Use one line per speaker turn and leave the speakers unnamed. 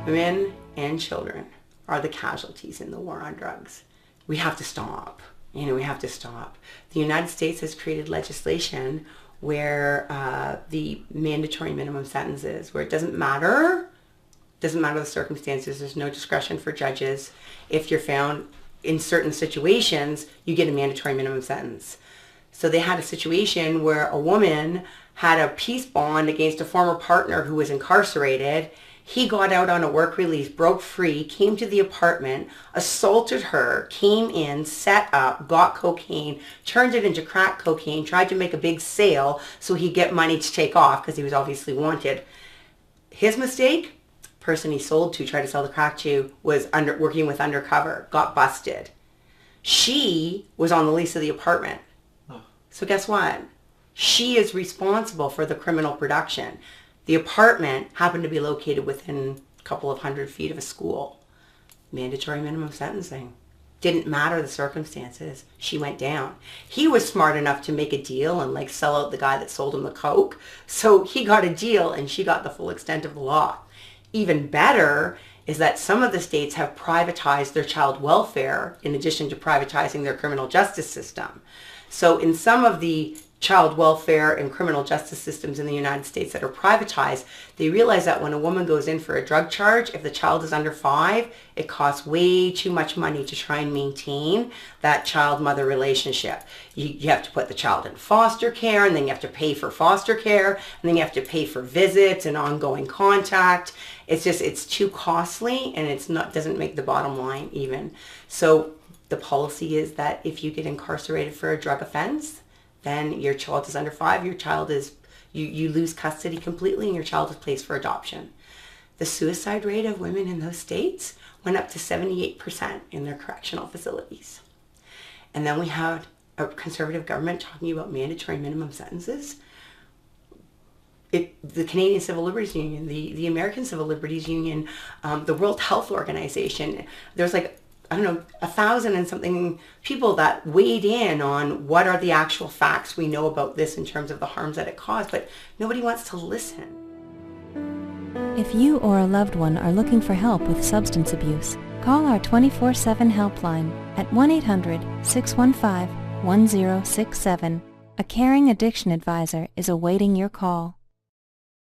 Women and children are the casualties in the war on drugs. We have to stop. We have to stop. The United States has created legislation where the mandatory minimum sentences, where it doesn't matter the circumstances, there's no discretion for judges. If you're found in certain situations, you get a mandatory minimum sentence. So they had a situation where a woman had a peace bond against a former partner who was incarcerated. He got out on a work release, broke free, came to the apartment, assaulted her, came in, set up, got cocaine, turned it into crack cocaine, tried to make a big sale so he'd get money to take off because he was obviously wanted. His mistake, person he sold to, tried to sell the crack to, was working with undercover, got busted. She was on the lease of the apartment. So guess what? She is responsible for the criminal production. The apartment happened to be located within a couple of 100 feet of a school. Mandatory minimum sentencing. Didn't matter the circumstances. She went down. He was smart enough to make a deal and sell out the guy that sold him the coke. So he got a deal and she got the full extent of the law. Even better is that some of the states have privatized their child welfare in addition to privatizing their criminal justice system. So in some of the child welfare and criminal justice systems in the United States that are privatized, they realize that when a woman goes in for a drug charge, if the child is under 5, it costs way too much money to try and maintain that child-mother relationship. You have to put the child in foster care, and then you have to pay for foster care, and then you have to pay for visits and ongoing contact. It's too costly, and doesn't make the bottom line even. So the policy is that if you get incarcerated for a drug offense, then your child is under 5, you lose custody completely and your child is placed for adoption. The suicide rate of women in those states went up to 78% in their correctional facilities. And then we had a conservative government talking about mandatory minimum sentences. The Canadian Civil Liberties Union, the American Civil Liberties Union, the World Health Organization, there's 1,000 and something people that weighed in on what are the actual facts we know about this in terms of the harms that it caused, but nobody wants to listen.
If you or a loved one are looking for help with substance abuse, call our 24/7 helpline at 1-800-615-1067. A caring addiction advisor is awaiting your call.